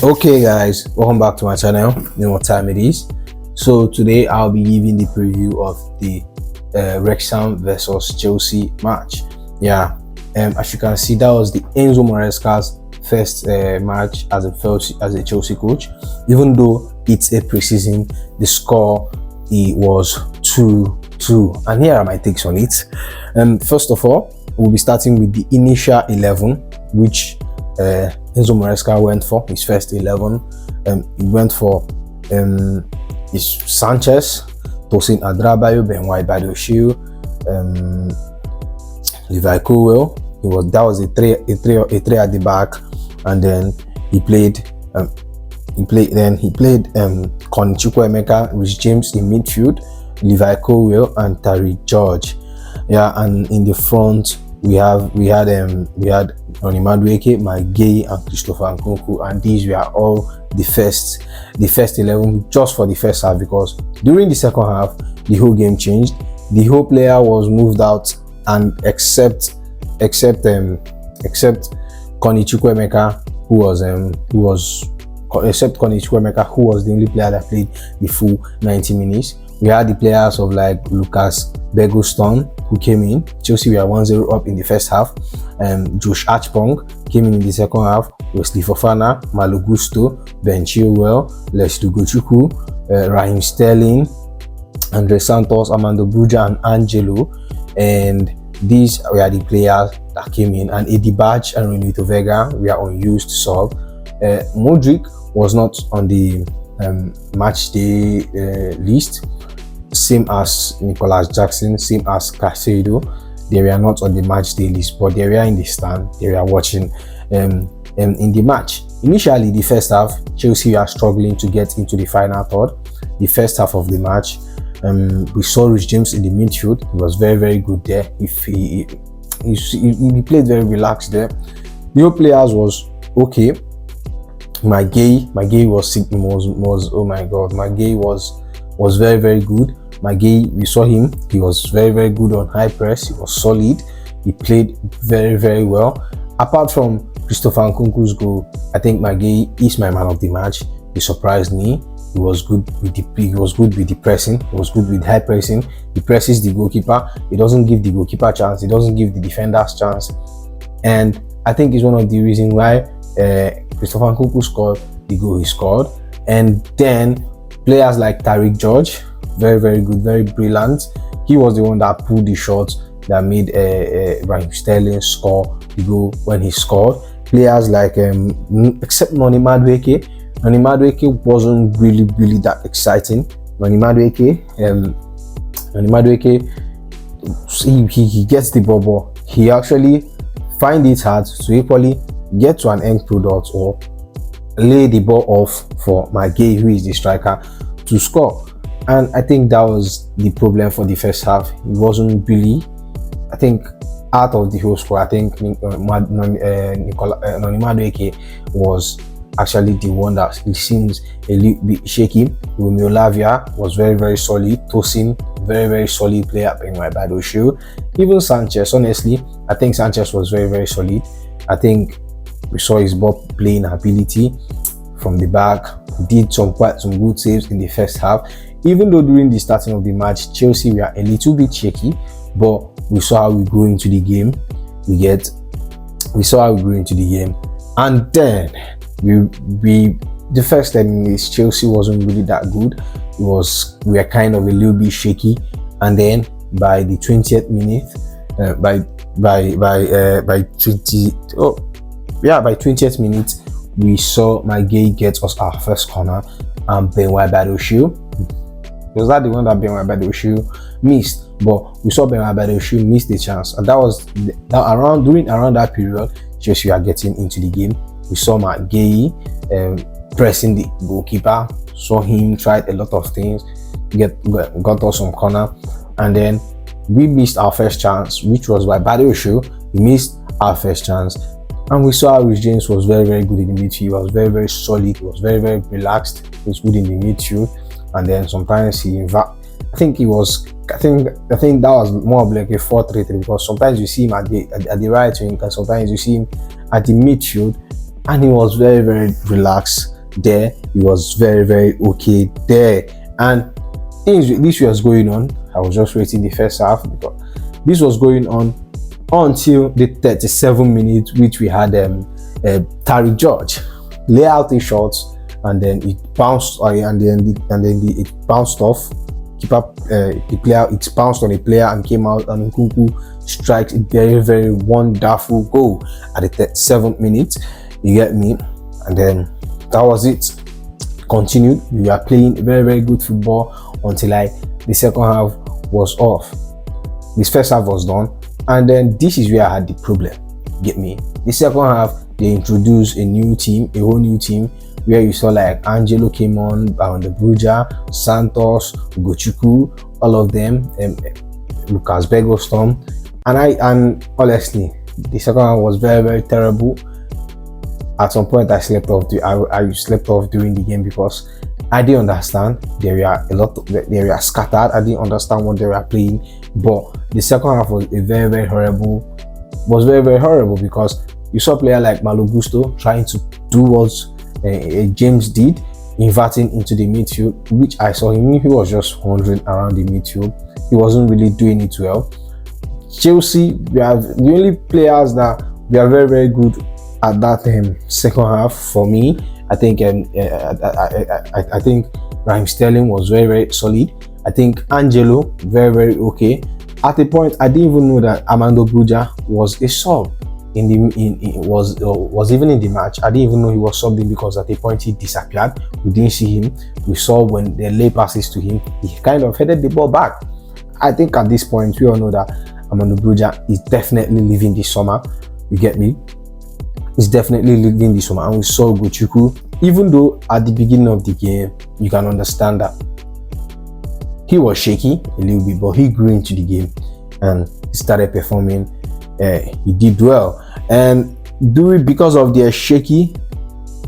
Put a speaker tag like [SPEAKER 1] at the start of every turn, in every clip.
[SPEAKER 1] Okay guys, welcome back to my channel. You know what time it is. So today I'll be giving the preview of the Wrexham versus Chelsea match. Yeah, as you can see, that was the Enzo Maresca's first match as a Chelsea coach. Even though it's a preseason, the score it was 2-2, and here are my takes on it. First of all, we'll be starting with the initial 11, which Enzo Maresca went for his first 11. He went for his Sanchez, Tosin Adrabayo, Ben White, Badoshiu, Levi Colwill. That was a three at the back, and then he played Connie Chukwuemeka, Rich James in midfield, Levi Colwill, and Tariq George. Yeah, and in the front we had Onimadueke, Maguire, and Christopher Nkunku, and these were all the first 11 just for the first half, because during the second half the whole game changed. The whole player was moved out, and except Connie Chukwuemeka, who was the only player that played the full 90 minutes. We had the players of like Lucas Begoston, who came in. Chelsea were 1-0 up in the first half. Josh Archpong came in the second half. Wesley Fofana, Malo Gusto, Ben Chilwell, Leslie Gochukwu, Raheem Sterling, Andre Santos, Amando Bruja, and Angelo. And these were the players that came in. And Eddie Badge and Renato Vega were unused sub. Modric was not on the match day list, same as Nicholas Jackson, same as Caicedo. They were not on the match day list, but they were in the stand. They were watching in the match. Initially, the first half, Chelsea were struggling to get into the final third. The first half of the match, we saw Rich James in the midfield. He was very good there. He played very relaxed there. The whole players was okay. Maguire was oh my god, Maguire was very good. Maguire, we saw him, he was very good on high press. He was solid. He played very well. Apart from Christopher Nkunku's goal, I think Maguire is my man of the match. He surprised me. He was good with the pressing. He was good with high pressing. He presses the goalkeeper. He doesn't give the goalkeeper chance. He doesn't give the defenders chance. And I think it's one of the reasons why Christopher Nkunku scored the goal he scored. And then players like Tariq George, very good, very brilliant. He was the one that pulled the shot that made Raheem Sterling score the goal when he scored. Players like except Onimadueke wasn't really that exciting. Onimadueke, he gets the ball. He actually find it hard to equally get to an end product or lay the ball off for Maguire, who is the striker, to score. And I think that was the problem for the first half. It wasn't really, I think, out of the whole score. I think Onimadueke was actually the one that seems a little bit shaky. Romeo Lavia was very solid. Tosin, very solid player, playing my bad shoe. Even Sanchez, honestly, I think Sanchez was very solid. I think we saw his ball playing ability from the back. He did some good saves in the first half. Even though during the starting of the match, Chelsea were a little bit shaky, but we saw how we grew into the game. We saw how we grew into the game, and then the first 10 minutes, Chelsea wasn't really that good. We were kind of a little bit shaky, and then by the 20th minute, by 20th minute, we saw Maguire get us our first corner, and Ben White Badoshiu. Was that the one that Ben White Badoshiu missed? But we saw Ben White Badoshiu miss the chance, and around that period, Chelsea were getting into the game. We saw Maguire pressing the goalkeeper. Saw him tried a lot of things, got us some corner, and then we missed our first chance, which was by Badoshiu. He missed our first chance, and we saw how Rich James was very good in the midfield. He was very solid. He was very relaxed. He was good in the midfield, and then sometimes I think that was more of like a 4-3-3, because sometimes you see him at the right wing, and sometimes you see him at the midfield. and he was very, very relaxed there. He was very, very okay there. And this was going on. I was just waiting the first half because this was going on until the 37 minutes, which we had Tariq George lay out a shot, and then it bounced, it bounced off. The player, it bounced on a player and came out, and Nkunku strikes a very, very wonderful goal at the 37th minute. You get me? And then that was it. Continued. We were playing very, very good football until the second half was off. This first half was done, and then this is where I had the problem. Get me? The second half, they introduced a whole new team, where you saw Angelo came on the Bruja, Santos, Gochuku, all of them, Lucas Begostom, and honestly, the second half was very, very terrible. At some point, I slept off during the game because I didn't understand. They were scattered. I didn't understand what they were playing. But the second half was very, very horrible. Because you saw a player like Malo Gusto trying to do what James did, inverting into the midfield, which I saw him. He was just wandering around the midfield. He wasn't really doing it well. Chelsea, we have the only players that we are very, very good at that second half. For me, I think I think Raheem Sterling was very, very solid. I think Angelo very, very okay. At a point, I didn't even know that Armando Bruja was a sub was even in the match. I didn't even know he was subbed in because at a point he disappeared. We didn't see him. We saw when they lay passes to him, he kind of headed the ball back. I think at this point we all know that Armando Bruja is definitely leaving this summer. You get me? He's definitely leaving this summer. And we saw Gochuku, even though at the beginning of the game you can understand that he was shaky a little bit, but he grew into the game and he started performing. He did well, and because of their shaky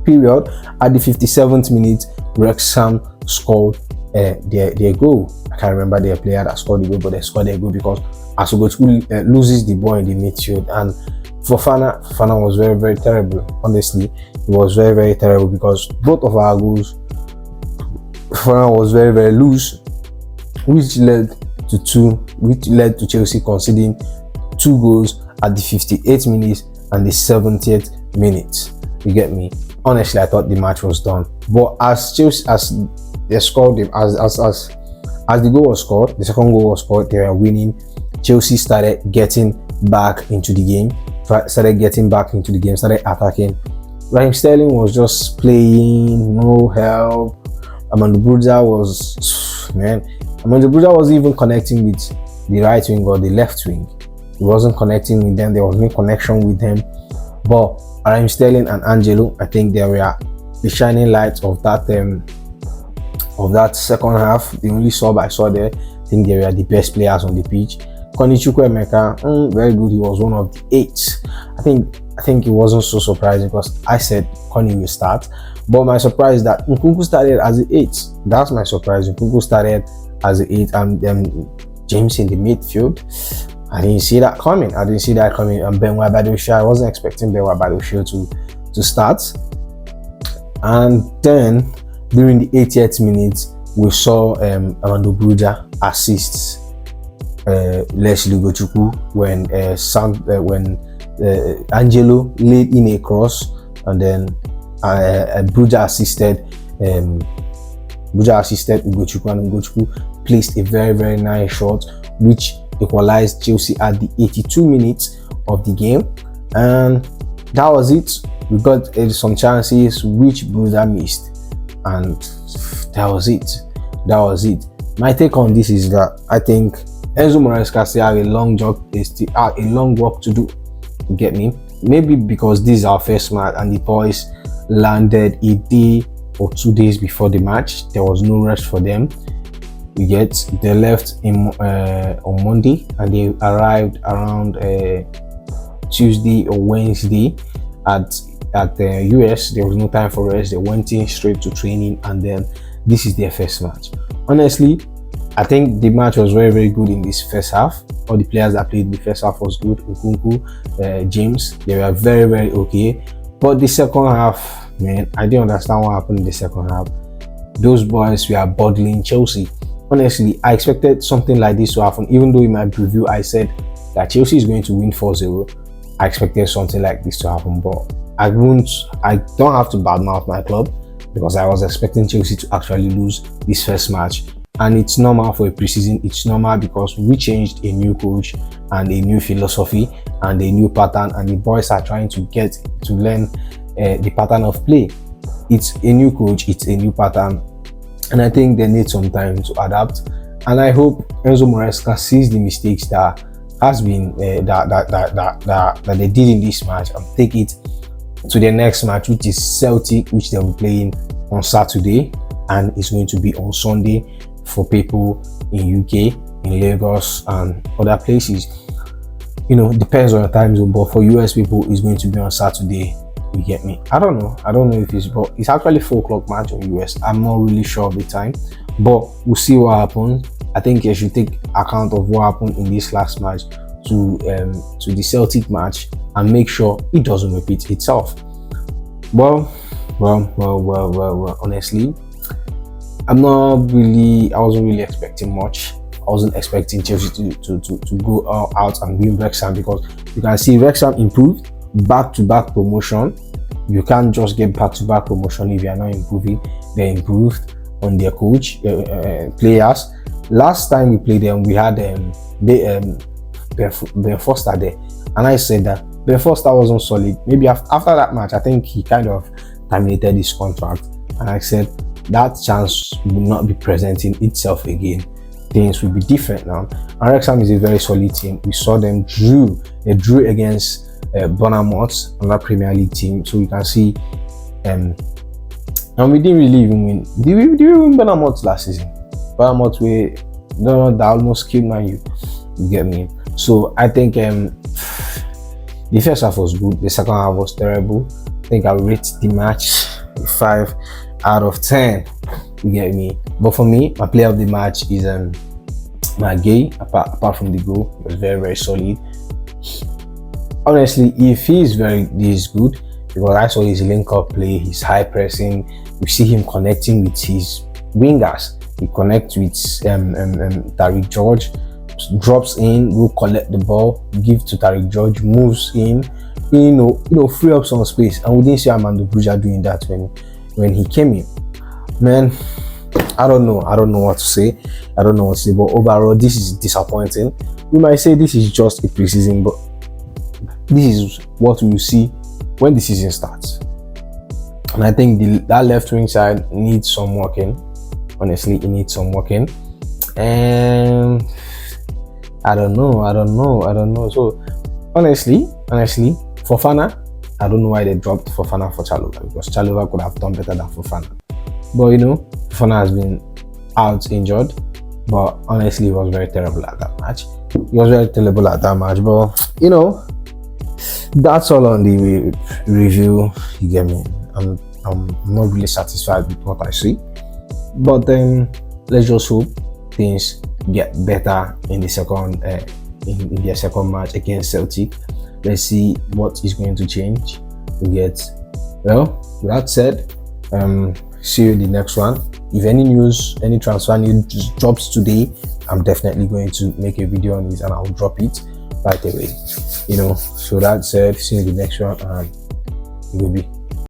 [SPEAKER 1] period, at the 57th minute, Wrexham scored their goal. I can't remember their player that scored the goal, but they scored their goal because Asogotu loses the ball in the midfield, and Fofana was very, very terrible. Honestly, it was very, very terrible because both of our goals, Fofana was very, very loose, which led to Chelsea conceding 2 goals at the 58th minute and the 70th minute. You get me? Honestly, I thought the match was done. But as they scored, as the goal was scored, the second goal was scored, they were winning. Chelsea started getting back into the game, started attacking. Raheem Sterling was just playing, no help. Armando Bruja wasn't even connecting with the right wing or the left wing. He wasn't connecting with them. There was no connection with them. But Raheem Sterling and Angelo, I think they were the shining lights of that second half. The only sub I saw there, I think they were the best players on the pitch. Connie Chukwuemeka, very good. He was one of the 8. I think it wasn't so surprising because I said Connie will start. But my surprise is that Nkunku started as the 8. That's my surprise. Nkunku started as the 8 and James in the midfield. I didn't see that coming. And Benwa Badosha, I wasn't expecting Benwa Badosha to start. And then during the 80th minute, we saw Armando Bruja assist Leslie Gochuku when Angelo laid in a cross, and then Bruja assisted Gochuku, and Gochuku placed a very, very nice shot which equalized Chelsea at the 82 minutes of the game, and that was it. We got some chances which Bruja missed, and that was it. My take on this is that I think Enzo Marsca still have a long work to do. You get me? Maybe because this is our first match and the boys landed a day or 2 days before the match. There was no rest for them. They left on Monday and they arrived around Tuesday or Wednesday at the US. There was no time for rest. They went in straight to training, and then this is their first match. Honestly, I think the match was very, very good in this first half. All the players that played in the first half was good. Nkunku, James, they were very, very okay. But the second half, man, I didn't understand what happened in the second half. Those boys were bottling Chelsea. Honestly, I expected something like this to happen. Even though in my preview I said that Chelsea is going to win 4-0, I expected something like this to happen. But I don't have to badmouth my club, because I was expecting Chelsea to actually lose this first match. And it's normal for a preseason. It's normal because we changed a new coach and a new philosophy and a new pattern, and the boys are trying to get to learn the pattern of play. It's a new coach, it's a new pattern, and I think they need some time to adapt. And I hope Enzo Marsca sees the mistakes that has been that they did in this match and take it to the next match, which is Celtic, which they'll be playing on Saturday, and it's going to be on Sunday for people in UK, in Lagos and other places. You know, depends on the time zone, but for US people it's going to be on Saturday. You get me? I don't know if it's actually 4 o'clock match on US. I'm not really sure of the time, but we'll see what happens. I think you should take account of what happened in this last match to the Celtic match and make sure it doesn't repeat itself. Well, honestly, I wasn't really expecting much. I wasn't expecting Chelsea to go out and win Wrexham, because you can see Wrexham improved back-to-back promotion. You can't just get back-to-back promotion if you are not improving. They improved on their coach, players. Last time we played them, we had Ben Foster there, and I said that Ben Foster wasn't solid. Maybe after that match, I think he kind of terminated his contract, and I said that chance will not be presenting itself again. Things will be different now. And Wrexham is a very solid team. We saw them drew against Bournemouth, another Premier League team. So you can see, and we didn't really even win. Did we win Bournemouth last season? Bournemouth, that almost killed Man U. You get me? So I think the first half was good. The second half was terrible. I think I rate the match 5 out of 10. You get me? But for me, my player of the match is Gay. Apart from the goal, he was very, very solid. Honestly, if he is good, because I saw his link-up play, his high pressing. You see him connecting with his wingers. He connects with Tariq George, drops in, will collect the ball, give to Tariq George, moves in, free up some space. And we didn't see Armando Bruja doing that when he came in. Man, I don't know what to say. But overall, this is disappointing. We might say this is just a preseason, but this is what we will see when the season starts. And I think that left wing side needs some working. Honestly, it needs some working. And I don't know. So honestly, Fofana, I don't know why they dropped Fofana for Chalobah, because Chalobah could have done better than Fofana. But Fofana has been out injured. But honestly, he was very terrible at that match. But that's all on the review. You get me? I'm not really satisfied with what I see. But let's just hope things get better in the second in their second match against Celtic. Let's see what is going to change. With that said, see you in the next one. If any news, any transfer news drops today, I'm definitely going to make a video on it and I'll drop it right away. So that said, see you in the next one, and it will be